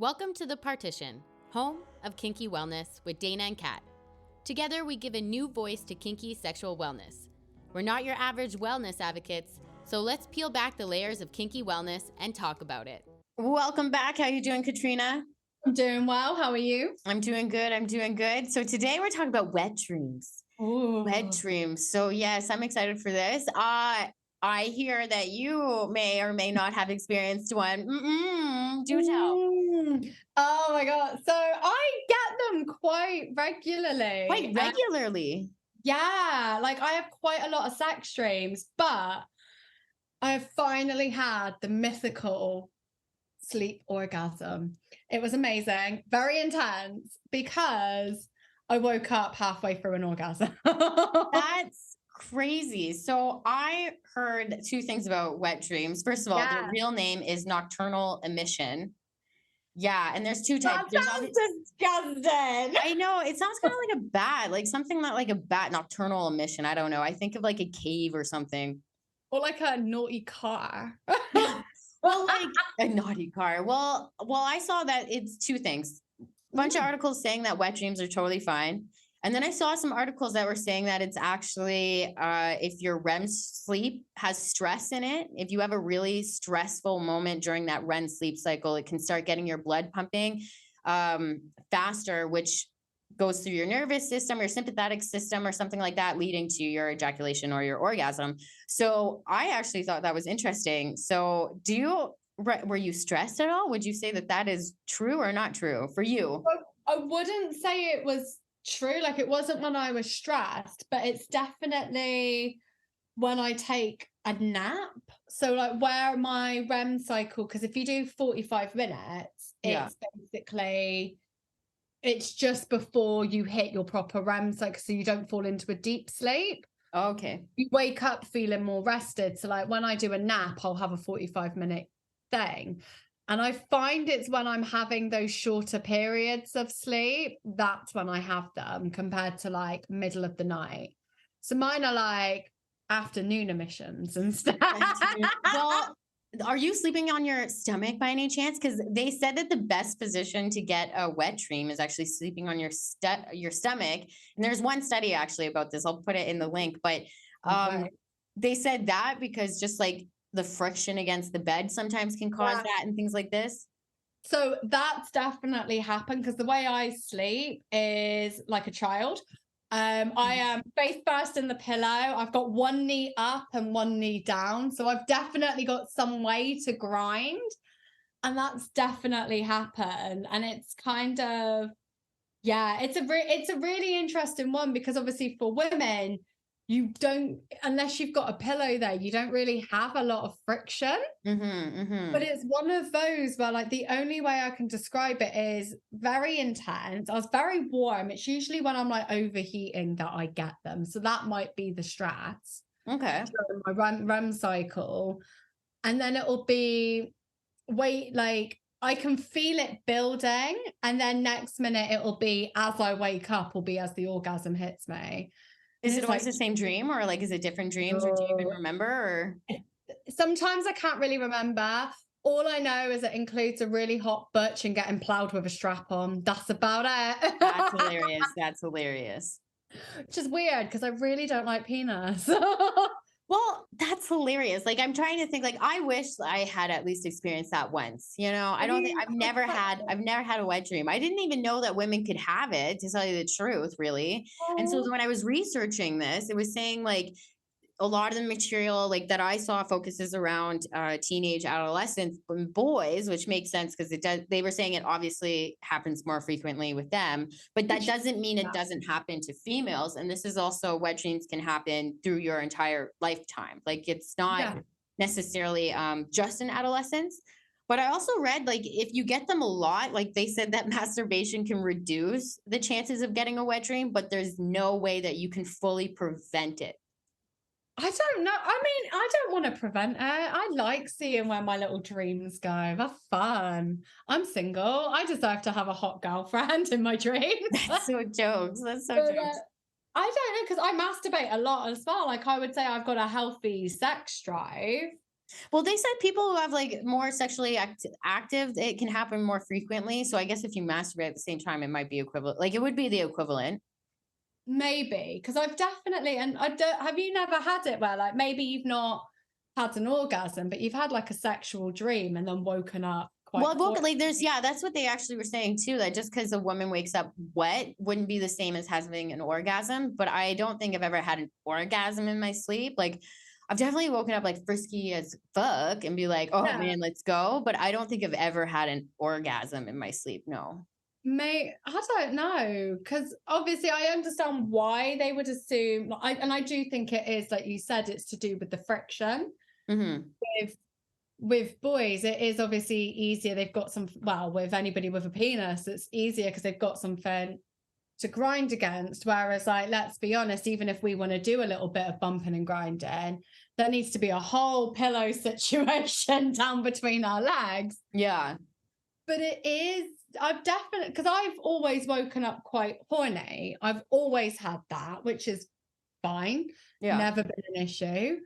Welcome to The Partition, home of Kinky Wellness with Dana and Kat. Together, we give a new voice to kinky sexual wellness. We're not your average wellness advocates, so let's peel back the layers of kinky wellness and talk about it. Welcome back. How you doing, Katrina? I'm doing well. How are you? I'm doing good. So today we're talking about wet dreams. Ooh. Wet dreams. So yes, I'm excited for this. I hear that you may or may not have experienced one. Do tell. Oh my God. So I get them quite regularly. Quite regularly. Yeah. Like I have quite a lot of sex dreams, but I have finally had the mythical sleep orgasm. It was amazing, very intense because I woke up halfway through an orgasm. That's crazy. So I heard two things about wet dreams. First of all, their real name is nocturnal emission. Yeah, and there's two types. That sounds disgusting. I know, it sounds kind of like a bat, like something that like a bat, nocturnal emission. I don't know. I think of like a cave or something. Or like a naughty car. Well, like a naughty car. Well, I saw that it's two things. A bunch of articles saying that wet dreams are totally fine. And then I saw some articles that were saying that it's actually if your REM sleep has stress in it, if you have a really stressful moment during that REM sleep cycle, it can start getting your blood pumping faster, which goes through your nervous system, your sympathetic system, or something like that, leading to your ejaculation or your orgasm. So I actually thought that was interesting. So were you stressed at all? Would you say that that is true or not true for you? I wouldn't say it was true. Like it wasn't when I was stressed, but it's definitely when I take a nap. So like where my REM cycle, because if you do 45 minutes, it's basically, it's just before you hit your proper REM cycle, so you don't fall into a deep sleep. Okay. You wake up feeling more rested. So like when I do a nap, I'll have a 45-minute thing. And I find it's when I'm having those shorter periods of sleep, that's when I have them compared to like middle of the night. So mine are like afternoon emissions and stuff. Well, are you sleeping on your stomach by any chance? Because they said that the best position to get a wet dream is actually sleeping on your stomach. And there's one study actually about this. I'll put it in the link. But they said that because just like the friction against the bed sometimes can cause that and things like this. So that's definitely happened because the way I sleep is like a child. I am face first in the pillow. I've got one knee up and one knee down. So I've definitely got some way to grind. And that's definitely happened. And it's kind of, it's a really interesting one because obviously for women, you don't, unless you've got a pillow there, you don't really have a lot of friction. But it's one of those where like the only way I can describe it is very intense. I was very warm. It's usually when I'm like overheating that I get them. So that might be the stress. Okay. My REM cycle. And then it'll be like I can feel it building. And then next minute it'll be as I wake up will be as the orgasm hits me. Is it always the same dream or like, is it different dreams or do you even remember? Or sometimes I can't really remember. All I know is it includes a really hot butch and getting plowed with a strap on. That's about it. That's hilarious. That's hilarious. Which is weird because I really don't like penis. Well, that's hilarious. Like I'm trying to think, like I wish I had at least experienced that once. You know, I don't think I've never had a wet dream. I didn't even know that women could have it, to tell you the truth, really. And so when I was researching this, it was saying like a lot of the material like that I saw focuses around teenage adolescents boys, which makes sense because they were saying it obviously happens more frequently with them, but that doesn't mean it doesn't happen to females. And this is also wet dreams can happen through your entire lifetime. Like it's not necessarily just in adolescence. But I also read like if you get them a lot, like they said that masturbation can reduce the chances of getting a wet dream, but there's no way that you can fully prevent it. I don't know. I mean, I don't want to prevent it. I like seeing where my little dreams go. That's fun. I'm single. I deserve to have a hot girlfriend in my dreams. That's so jokes. That's so jokes. I don't know because I masturbate a lot as well. Like I would say I've got a healthy sex drive. Well, they said people who have like more sexually active, it can happen more frequently. So I guess if you masturbate at the same time, it might be equivalent. Like it would be the equivalent. Maybe, because I've definitely, and I don't, have you never had it where like maybe you've not had an orgasm, but you've had like a sexual dream and then woken up quite Well, horny? like there's yeah, that's what they actually were saying too. That just because a woman wakes up wet wouldn't be the same as having an orgasm. But I don't think I've ever had an orgasm in my sleep. Like I've definitely woken up like frisky as fuck and be like, oh Yeah. man, let's go. But I don't think I've ever had an orgasm in my sleep. No. I don't know, because obviously I understand why they would assume, and I do think it is, like you said, it's to do with the friction. Hmm. With boys, it is obviously easier. They've got some, well, with anybody with a penis, it's easier because they've got something to grind against. Whereas, like, let's be honest, even if we want to do a little bit of bumping and grinding, there needs to be a whole pillow situation down between our legs. Yeah. But it is, I've definitely, because I've always woken up quite horny. I've always had that, which is fine. Yeah. Never been an issue.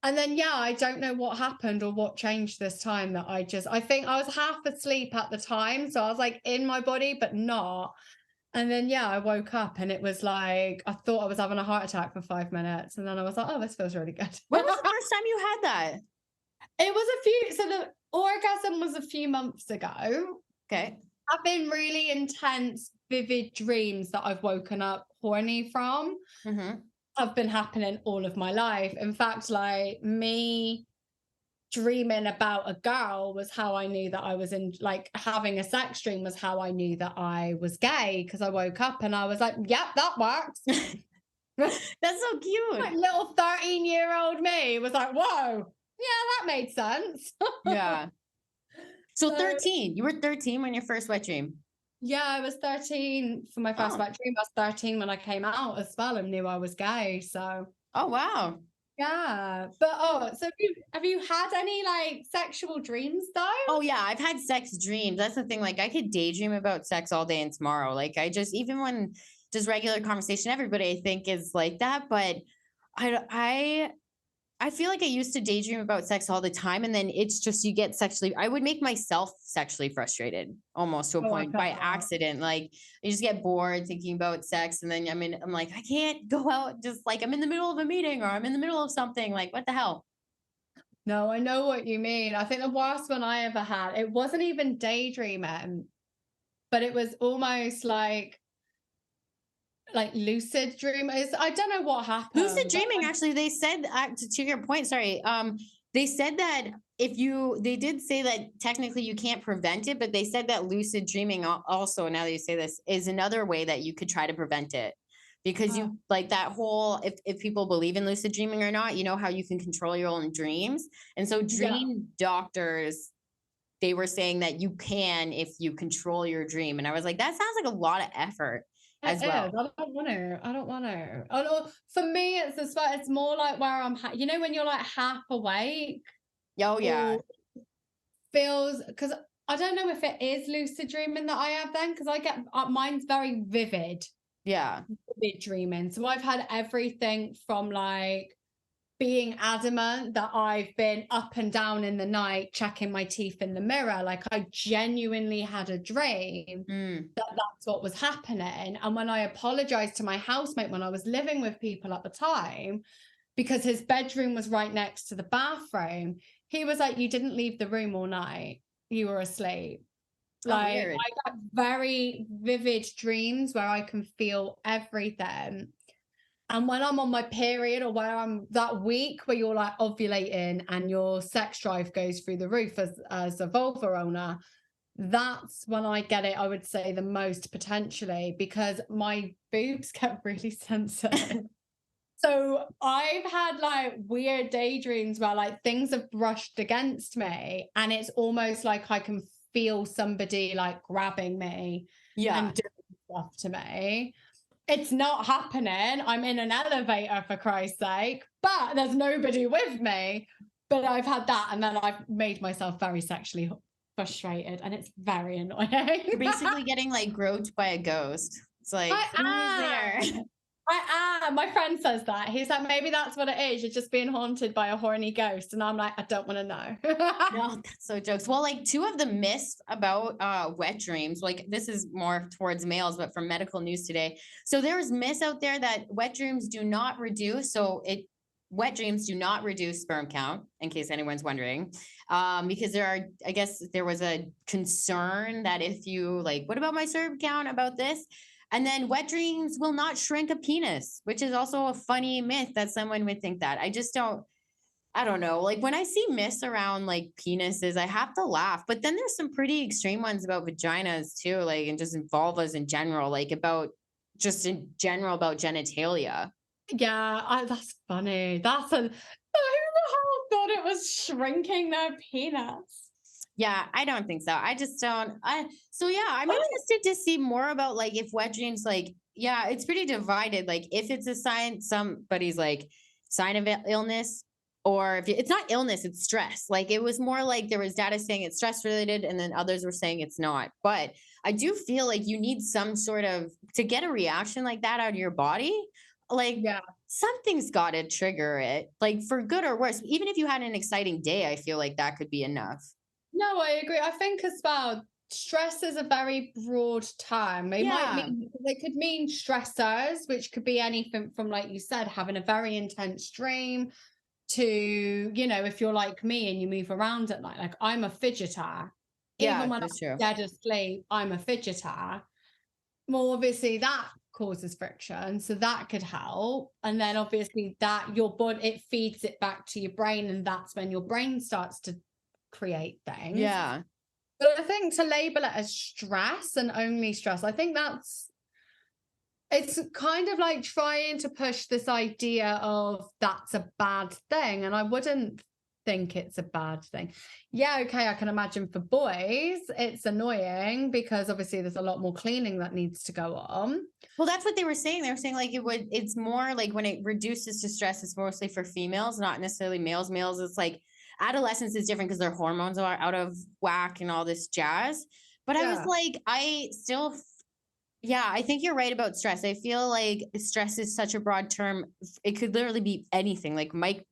And then, yeah, I don't know what happened or what changed this time that I think I was half asleep at the time. So I was like in my body, but not. And then, yeah, I woke up and it was like, I thought I was having a heart attack for 5 minutes. And then I was like, oh, this feels really good. When was the first time you had that? It was so the orgasm was a few months ago. Okay. I've been really intense, vivid dreams that I've woken up horny from. Hmm. Have been happening all of my life. In fact, like me dreaming about a girl was how I knew that I was in, like having a sex dream was how I knew that I was gay, because I woke up and I was like, yep, that works. That's so cute. Like little 13-year-old me was like, whoa, yeah, that made sense. Yeah. So So 13. You were 13 when your first wet dream. yeah, I was 13 for my first Oh. wet dream. I was 13 when I came out as well and knew I was gay. So Oh wow. yeah. But so have you had any like sexual dreams though? Oh yeah, I've had sex dreams. That's the thing. Like I could daydream about sex all day and tomorrow. Like I just even when just regular conversation, everybody I think is like that. But I feel like I used to daydream about sex all the time, and then it's just you get sexually. I would make myself sexually frustrated almost to a Oh, I point by bet. accident. Like you just get bored thinking about sex, and then I'm like I can't go out. Just like I'm in the middle of a meeting or I'm in the middle of something. Like what the hell? No, I know what you mean. I think the worst one I ever had, it wasn't even daydreaming, but it was almost like lucid dream. I don't know what Lucid happened, but dreaming, actually, they said to your point, sorry, they said that they did say that technically you can't prevent it, but they said that lucid dreaming also, now that you say this, is another way that you could try to prevent it. Because oh, you like that whole, if people believe in lucid dreaming or not, you know how you can control your own dreams. And so yeah, dream doctors, they were saying that you can if you control your dream. And I was like, that sounds like a lot of effort it as is. well. I don't want to. I don't want to. I don't, for me, it's more like where I'm, you know, when you're like half awake Oh yeah. or feels, because I don't know if it is lucid dreaming that I have then, because I get mine's very vivid. Yeah. Dreaming. So I've had everything from like being adamant that I've been up and down in the night checking my teeth in the mirror. Like I genuinely had a dream Mm. that that's what was happening. And when I apologized to my housemate when I was living with people at the time, because his bedroom was right next to the bathroom, he was like, you didn't leave the room all night. You were asleep. Oh, Like weird. I got very vivid dreams where I can feel everything. And when I'm on my period or where I'm that week where you're like ovulating and your sex drive goes through the roof as a vulva owner, that's when I get it, I would say the most potentially, because my boobs get really sensitive. So I've had like weird daydreams where like things have brushed against me and it's almost like I can feel somebody like grabbing me Yeah. and doing stuff to me. It's not happening. I'm in an elevator for Christ's sake, but there's nobody with me. But I've had that and then I've made myself very sexually frustrated and it's very annoying. You're basically getting like groped by a ghost. It's like, who is I there? am. I am. My friend says that. He's like, maybe that's what it is. You're just being haunted by a horny ghost. And I'm like, I don't want to know. No, that's so jokes. Well, like two of the myths about wet dreams, like this is more towards males, but from medical news today. So there's myths out there that wet dreams do not reduce. Wet dreams do not reduce sperm count, in case anyone's wondering. Because I guess there was a concern that if you like, what about my sperm count about this? And then wet dreams will not shrink a penis, which is also a funny myth that someone would think that. I don't know. Like when I see myths around like penises, I have to laugh. But then there's some pretty extreme ones about vaginas too, like and just vulvas in general, like about just in general about genitalia. Yeah, that's funny. That's who the hell thought it was shrinking their penis? Yeah, I don't think so. I just don't. So yeah, I'm interested to see more about like if wet dreams, like, yeah, it's pretty divided. Like if it's a sign, somebody's like sign of illness, or if it's not illness, it's stress. Like it was more like there was data saying it's stress related, and then others were saying it's not. But I do feel like you need some sort of to get a reaction like that out of your body. Like Yeah. something's got to trigger it, like for good or worse. Even if you had an exciting day, I feel like that could be enough. No, I agree. I think as well, stress is a very broad term. Yeah. They could mean stressors, which could be anything from, like you said, having a very intense dream to, if you're like me and you move around at night, like I'm a fidgeter. Yeah, Even when that's I'm true. dead asleep, I'm a fidgeter. Well, obviously that causes friction, so that could help. And then obviously that your body, it feeds it back to your brain, and that's when your brain starts to create things. Yeah. But I think to label it as stress and only stress, I think it's kind of like trying to push this idea of that's a bad thing. And I wouldn't think it's a bad thing. Yeah, okay, I can imagine for boys, it's annoying because obviously there's a lot more cleaning that needs to go on. Well, that's what they were saying. They were saying like it's more like when it reduces to stress, it's mostly for females, not necessarily males. Males, it's like adolescence is different because their hormones are out of whack and all this jazz. But I was Yeah. like, yeah, I think you're right about stress. I feel like stress is such a broad term. It could literally be anything. Like Mike,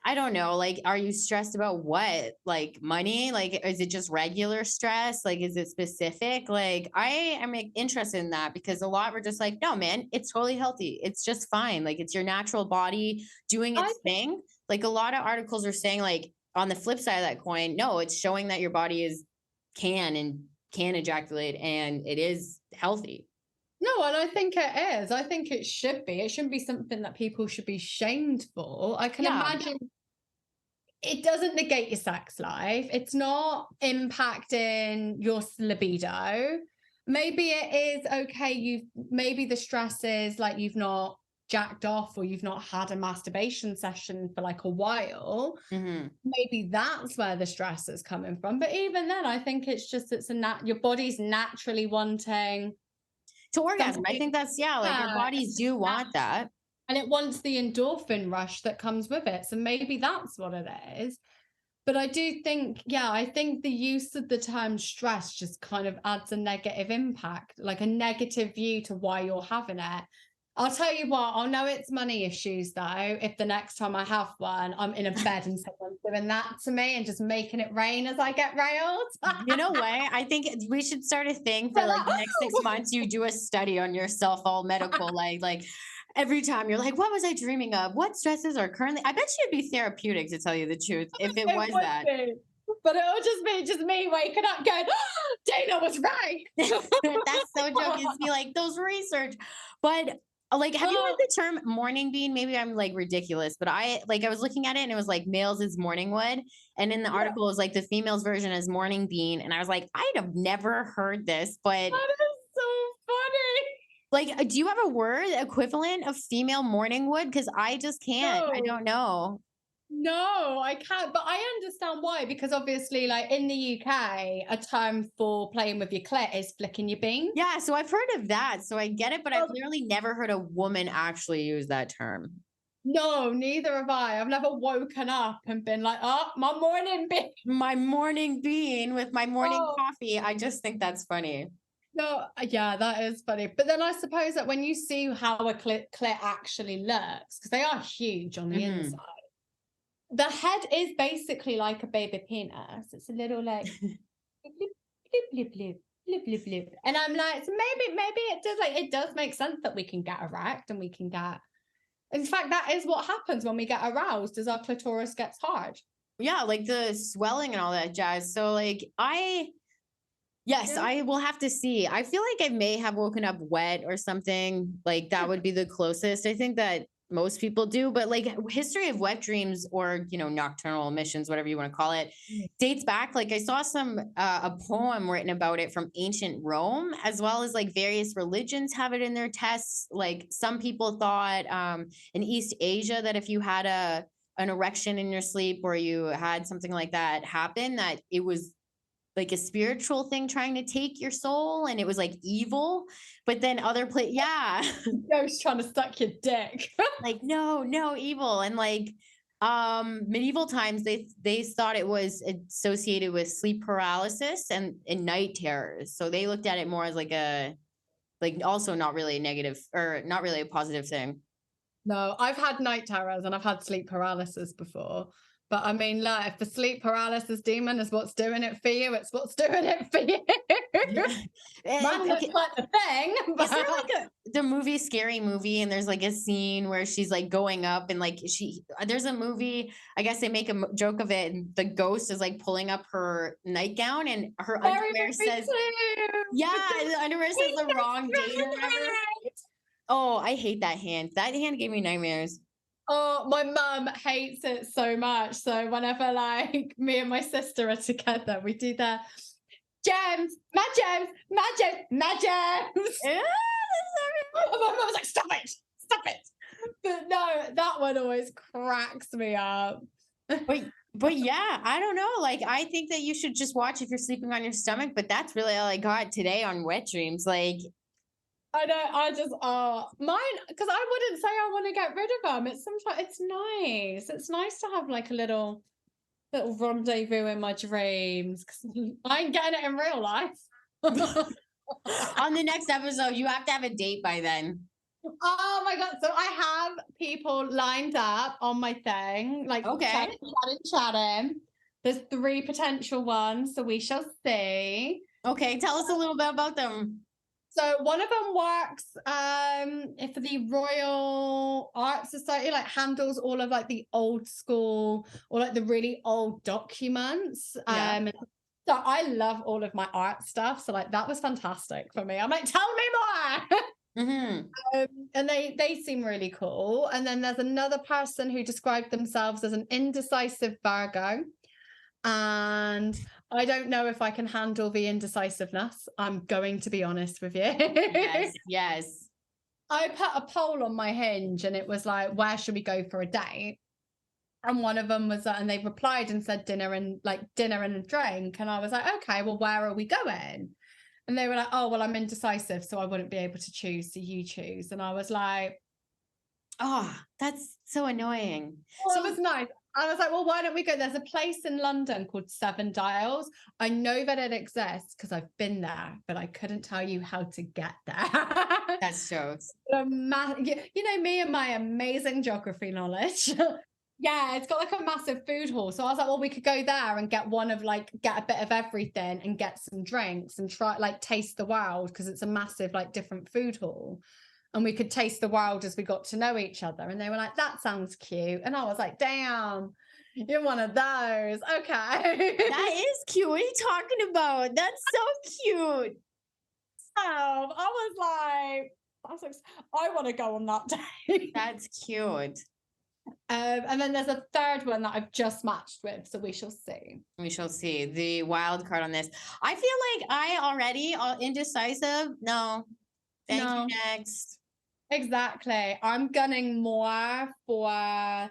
I don't know. Like, are you stressed about what? Like money? Like, is it just regular stress? Like, is it specific? Like, I am interested in that because a lot were just like, no, man, it's totally healthy. It's just fine. Like, it's your natural body doing I its think thing. Like, a lot of articles are saying, like, on the flip side of that coin, no, it's showing that your body can ejaculate and it is healthy. no, and I think it is. I think it should be. It shouldn't be something that people should be shamed for. I can Yeah. imagine it doesn't negate your sex life. It's not impacting your libido. Maybe it is okay. Maybe the stress is like you've not jacked off or you've not had a masturbation session for like a while. Hmm. Maybe that's where the stress is coming from. But even then, I think it's just your body's naturally wanting To orgasm. I something. think that's, yeah, like our Yeah, bodies it's just do want that. and it wants the endorphin rush that comes with it. So maybe that's what it is. But I do think, yeah, I think the use of the term stress just kind of adds a negative impact, like a negative view to why you're having it. I'll tell you what, I'll know it's money issues though, if the next time I have one, I'm in a bed and someone's doing that to me and just making it rain as I get railed. You know what? I think we should start a thing for like the next 6 months. You do a study on yourself, all medical, like every time you're like, what was I dreaming of? What stresses are currently? I bet you it'd be therapeutic to tell you the truth if it It was would that. be. But it'll just me waking up going, oh, Dana was right. That's so joke. It's be like those research, but like, have you heard Oh, the term morning bean? Maybe I'm like ridiculous, but I was looking at it and it was like males is morning wood, and in the yeah, article it was like the females version is morning bean, and I was like, I'd have never heard this, but that is so funny. like, do you have a word equivalent of female morning wood? Because I just can't. I No. don't know. No, I can't. But I understand why, because obviously, like in the UK, a term for playing with your clit is flicking your bean. Yeah, so I've heard of that, so I get it, but I've Well, literally never heard a woman actually use that term. no, neither have I. I've never woken up and been like, oh, my morning bean. My morning bean with my morning Oh, coffee. I just think that's funny. No, yeah, that is funny. But then I suppose that when you see how a clit actually looks, because they are huge on the inside, the head is basically like a baby penis. It's a little like blip, blip, blip, blip, blip, blip, blip. And I'm like, so maybe it does, like, it does make sense that we can get erect and we can get. In fact, that is what happens when we get aroused, is our clitoris gets hard. Yeah, like the swelling and all that jazz. So like yes, Yeah. I will have to see. I feel like I may have woken up wet or something. Like that would be the closest. I think that most people do, but like history of wet dreams or, nocturnal emissions, whatever you want to call it, dates back. Like I saw a poem written about it from ancient Rome, as well as like various religions have it in their texts. Like some people thought in East Asia that if you had an erection in your sleep or you had something like that happen, that it was like a spiritual thing trying to take your soul and it was like evil. But then yeah. Ghost trying to suck your dick. Like no evil. And like medieval times they thought it was associated with sleep paralysis and night terrors. So they looked at it more as like also not really a negative or not really a positive thing. No, I've had night terrors and I've had sleep paralysis before. But I mean, look, if the sleep paralysis demon is what's doing it for you, it's what's doing it for you. Mine looks Okay. like the thing. Is there like the movie Scary Movie and there's like a scene where she's like going up and like there's a movie, I guess they make a joke of it, and the ghost is like pulling up her nightgown and her underwear says, yeah, the underwear says the wrong date or whatever. Oh, I hate that hand. That hand gave me nightmares. Oh, my mum hates it so much. So whenever like me and my sister are together, we do the gems, my gems, my gems, my gems. Yeah, And my mum was like, stop it, stop it. But no, that one always cracks me up. but yeah, I don't know. Like, I think that you should just watch if you're sleeping on your stomach. But that's really all I got today on wet dreams. Like, I know, I just mine, because I wouldn't say I want to get rid of them. It's sometimes it's nice. It's nice to have like a little rendezvous in my dreams, because I ain't getting it in real life. on the next episode, you have to have a date by then. Oh my god! So I have people lined up on my thing, like Okay. chatting. There's 3 potential ones, so we shall see. Okay, tell us a little bit about them. So one of them works for the Royal Art Society, like handles all of like the old school or like the really old documents. Yeah. So I love all of my art stuff. So like that was fantastic for me. I'm like, tell me more. And they seem really cool. And then there's another person who described themselves as an indecisive Virgo. And I don't know if I can handle the indecisiveness. I'm going to be honest with you. Yes. I put a poll on my Hinge and it was like, where should we go for a date? And one of them was, and they replied and said dinner and a drink. And I was like, okay, well, where are we going? And they were like, oh, well, I'm indecisive, so I wouldn't be able to choose. So you choose. And I was like, oh, that's so annoying. Well, so it was nice. I was like, well, why don't we go? There's a place in London called Seven Dials. I know that it exists because I've been there, but I couldn't tell you how to get there. That's jokes. You know me and my amazing geography knowledge. Yeah, it's got like a massive food hall. So I was like, well, we could go there and get get a bit of everything and get some drinks and try taste the world, because it's a massive different food hall. And we could taste the world as we got to know each other. And they were like, that sounds cute. And I was like, damn, you're one of those. Okay. That is cute. What are you talking about? That's so cute. I was like, I want to go on that day. That's cute. And then there's a third one that I've just matched with. So we shall see. We shall see. The wild card on this. I feel like I already indecisive. No. Thank you. Next. Exactly. I'm gunning more for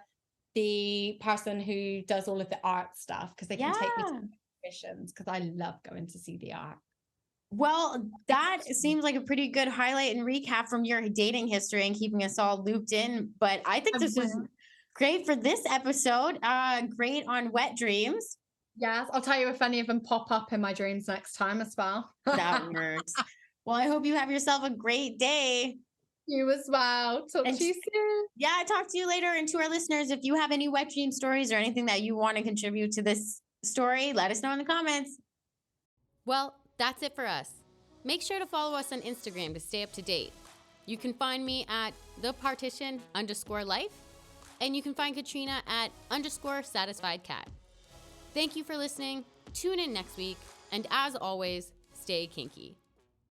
the person who does all of the art stuff, because they can take me to exhibitions, because I love going to see the art. Well, that seems like a pretty good highlight and recap from your dating history and keeping us all looped in. But I think this was great for this episode. Great on wet dreams. Yes, I'll tell you if any of them pop up in my dreams next time as well. That works. Well, I hope you have yourself a great day. You as well. Talk And to you soon. yeah, talk to you later. And to our listeners, if you have any wet dream stories or anything that you want to contribute to this story, let us know in the comments. Well, that's it for us. Make sure to follow us on Instagram to stay up to date. You can find me at thepartition_life, and you can find Katrina at _satisfiedcat. Thank you for listening. Tune in next week, and as always, stay kinky.